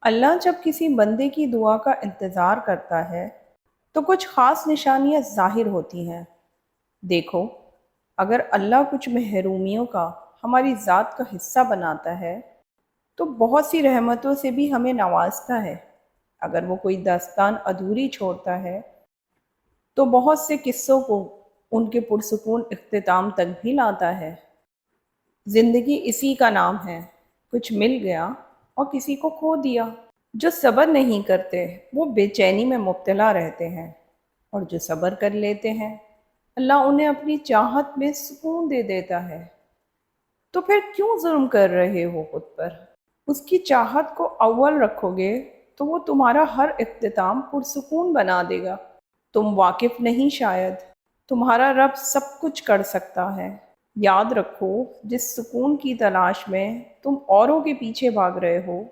اللہ جب किसी बंदे की दुआ का इंतज़ार करता है तो कुछ ख़ास निशानियाँ ज़ाहिर होती हैं। देखो, अगर अल्लाह कुछ महरूमियों का हमारी ज़ात का हिस्सा बनाता है तो बहुत सी रहमतों से भी हमें नवाजता है। अगर वो कोई दास्तान अधूरी छोड़ता है तो बहुत से किस्सों को उनके पुरसुकून इख्तिताम तक भी लाता है। ज़िंदगी इसी का नाम है, कुछ मिल गया और किसी को खो दिया। जो सब्र नहीं करते वो बेचैनी में मुब्तला रहते हैं, और जो सब्र कर लेते हैं अल्लाह उन्हें अपनी चाहत में सुकून दे देता है। तो फिर क्यों जुल्म कर रहे हो खुद पर? उसकी चाहत को अव्वल रखोगे तो वो तुम्हारा हर इख्तिताम पुरसुकून बना देगा। तुम वाकिफ नहीं शायद, तुम्हारा रब सब कुछ कर सकता है। याद रखो, जिस सुकून की तलाश में तुम औरों के पीछे भाग रहे हो,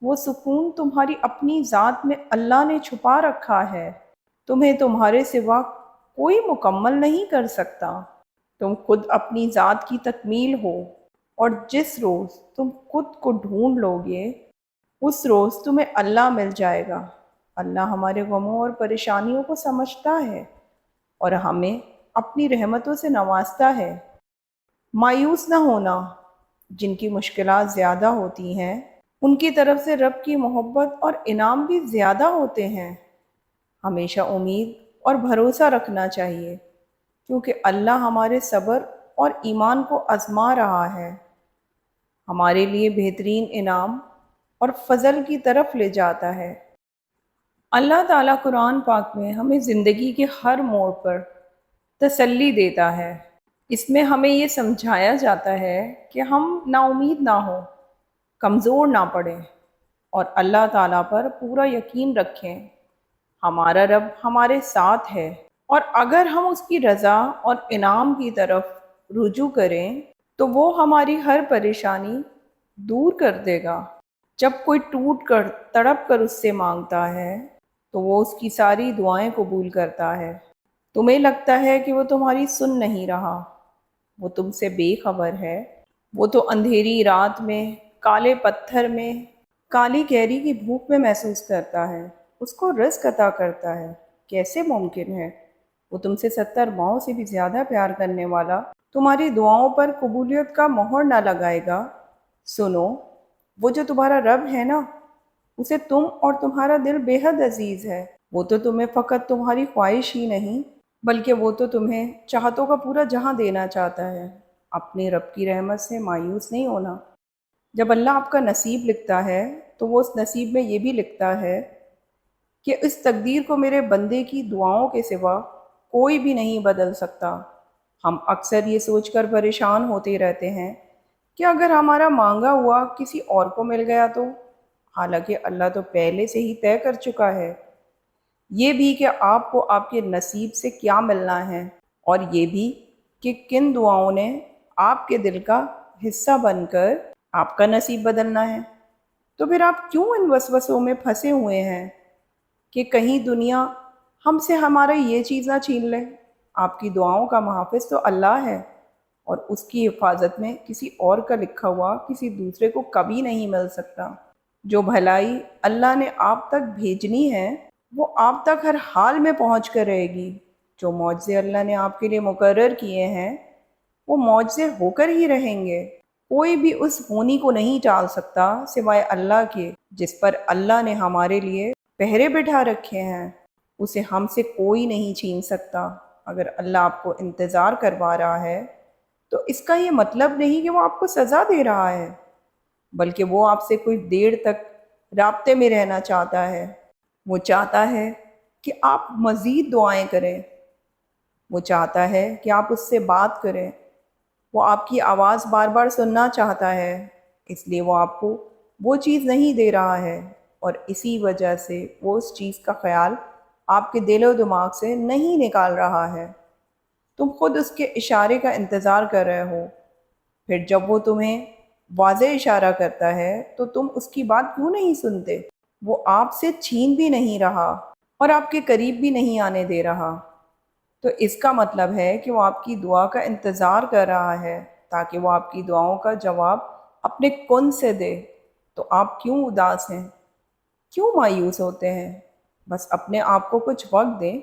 वो सुकून तुम्हारी अपनी ज़ात में अल्लाह ने छुपा रखा है। तुम्हें तुम्हारे सिवा कोई मुकम्मल नहीं कर सकता। तुम खुद अपनी ज़ात की तकमील हो, और जिस रोज़ तुम खुद को ढूंढ लोगे उस रोज़ तुम्हें अल्लाह मिल जाएगा। अल्लाह हमारे गमों और परेशानियों को समझता है और हमें अपनी रहमतों से नवाजता है। मायूस न होना, जिनकी मुश्किलात ज़्यादा होती हैं उनकी तरफ से रब की मोहब्बत और इनाम भी ज़्यादा होते हैं। हमेशा उम्मीद और भरोसा रखना चाहिए, क्योंकि अल्लाह हमारे सब्र और ईमान को आजमा रहा है, हमारे लिए बेहतरीन इनाम और फजल की तरफ ले जाता है। अल्लाह ताला कुरान पाक में हमें ज़िंदगी के हर मोड़ पर तसल्ली देता है। इसमें हमें ये समझाया जाता है कि हम नाउमीद ना हो, कमज़ोर ना पड़ें और अल्लाह ताला पर पूरा यकीन रखें। हमारा रब हमारे साथ है, और अगर हम उसकी रज़ा और इनाम की तरफ रुजू करें तो वो हमारी हर परेशानी दूर कर देगा। जब कोई टूट कर तड़प कर उससे मांगता है तो वो उसकी सारी दुआएं कबूल करता है। तुम्हें लगता है कि वो तुम्हारी सुन नहीं रहा, वो तुमसे बेखबर है। वो तो अंधेरी रात में, काले पत्थर में, काली कैरी की भूख में महसूस करता है, उसको रिस्क अता करता है। कैसे मुमकिन है? वो तुमसे 70 माओं से भी ज़्यादा प्यार करने वाला तुम्हारी दुआओं पर कबूलियत का मोहर ना लगाएगा? सुनो, वो जो तुम्हारा रब है ना, उसे तुम और तुम्हारा दिल बेहद अजीज़ है। वो तो तुम्हें फ़कत तुम्हारी ख्वाहिश ही नहीं, बल्कि वो तो तुम्हें चाहतों का पूरा जहां देना चाहता है। अपने रब की रहमत से मायूस नहीं होना। जब अल्लाह आपका नसीब लिखता है तो वो उस नसीब में ये भी लिखता है कि इस तकदीर को मेरे बंदे की दुआओं के सिवा कोई भी नहीं बदल सकता। हम अक्सर ये सोचकर परेशान होते रहते हैं कि अगर हमारा मांगा हुआ किसी और को मिल गया तो, हालांकि अल्लाह तो पहले से ही तय कर चुका है ये भी कि आपको आपके नसीब से क्या मिलना है, और ये भी कि किन दुआओं ने आपके दिल का हिस्सा बनकर आपका नसीब बदलना है। तो फिर आप क्यों इन वसवसों में फंसे हुए हैं कि कहीं दुनिया हमसे हमारा ये चीज़ ना छीन ले? आपकी दुआओं का मुहाफ़िज़ तो अल्लाह है, और उसकी हिफाजत में किसी और का लिखा हुआ किसी दूसरे को कभी नहीं मिल सकता। जो भलाई अल्लाह ने आप तक भेजनी है वो आप तक हर हाल में पहुंच कर रहेगी। जो मौजज़े अल्लाह ने आपके लिए मुकर्रर किए हैं वो मौजज़े होकर ही रहेंगे। कोई भी उस होनी को नहीं टाल सकता सिवाय अल्लाह के, जिस पर अल्लाह ने हमारे लिए पहरे बिठा रखे हैं। उसे हमसे कोई नहीं छीन सकता। अगर अल्लाह आपको इंतज़ार करवा रहा है तो इसका ये मतलब नहीं कि वो आपको सज़ा दे रहा है, बल्कि वो आपसे कुछ देर तक राब्ते में रहना चाहता है। वो चाहता है कि आप मज़ीद दुआएं करें। वो चाहता है कि आप उससे बात करें। वो आपकी आवाज़ बार बार सुनना चाहता है, इसलिए वो आपको वो चीज़ नहीं दे रहा है, और इसी वजह से वो उस चीज़ का ख्याल आपके दिल और दिमाग से नहीं निकाल रहा है। तुम खुद उसके इशारे का इंतज़ार कर रहे हो। फिर जब वो तुम्हें वाज़ेह इशारा करता है तो तुम उसकी बात क्यों नहीं सुनते? वो आपसे छीन भी नहीं रहा और आपके करीब भी नहीं आने दे रहा। तो इसका मतलब है कि वो आपकी दुआ का इंतज़ार कर रहा है ताकि वो आपकी दुआओं का जवाब अपने कुन से दे। तो आप क्यों उदास हैं? क्यों मायूस होते हैं? बस अपने आप को कुछ वक्त दें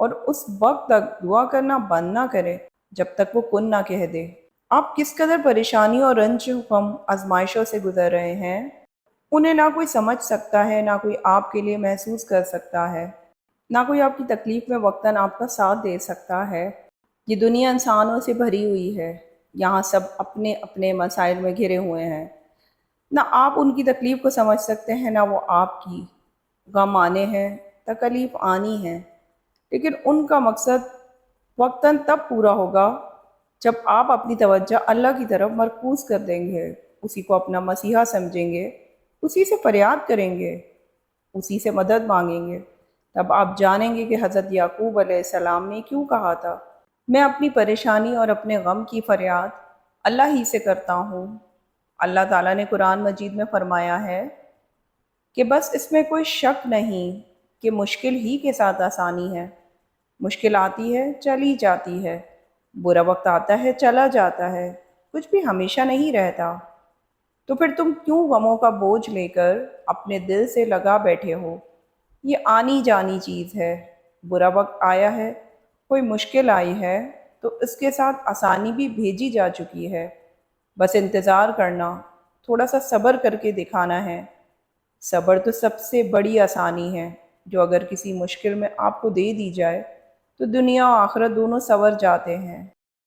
और उस वक्त तक दुआ करना बंद ना करें जब तक वो कुन ना कह दे। आप किस कदर परेशानी और रंज गम आजमाइशों से गुजर रहे हैं, उन्हें ना कोई समझ सकता है, ना कोई आपके लिए महसूस कर सकता है, ना कोई आपकी तकलीफ में वक्तन आपका साथ दे सकता है। ये दुनिया इंसानों से भरी हुई है। यहाँ सब अपने अपने मसाइल में घिरे हुए हैं। ना आप उनकी तकलीफ को समझ सकते हैं, ना वो आपकी। गम आने हैं, तकलीफ आनी है, लेकिन उनका मकसद वक्तन तब पूरा होगा जब आप अपनी तवज्जो अल्लाह की तरफ मरकूज़ कर देंगे, उसी को अपना मसीहा समझेंगे, उसी से फरियाद करेंगे, उसी से मदद मांगेंगे। तब आप जानेंगे कि हज़रत याकूब अलैहिस्सलाम ने क्यों कहा था, मैं अपनी परेशानी और अपने गम की फरियाद अल्लाह ही से करता हूँ। अल्लाह ताला ने कुरान मजीद में फरमाया है कि बस इसमें कोई शक नहीं कि मुश्किल ही के साथ आसानी है। मुश्किल आती है, चली जाती है। बुरा वक्त आता है, चला जाता है। कुछ भी हमेशा नहीं रहता। तो फिर तुम क्यों गमों का बोझ लेकर अपने दिल से लगा बैठे हो? ये आनी जानी चीज़ है। बुरा वक्त आया है, कोई मुश्किल आई है, तो इसके साथ आसानी भी भेजी जा चुकी है। बस इंतज़ार करना, थोड़ा सा सब्र करके दिखाना है। सब्र तो सबसे बड़ी आसानी है, जो अगर किसी मुश्किल में आपको दे दी जाए तो दुनिया और आखिरत दोनों संवर जाते हैं।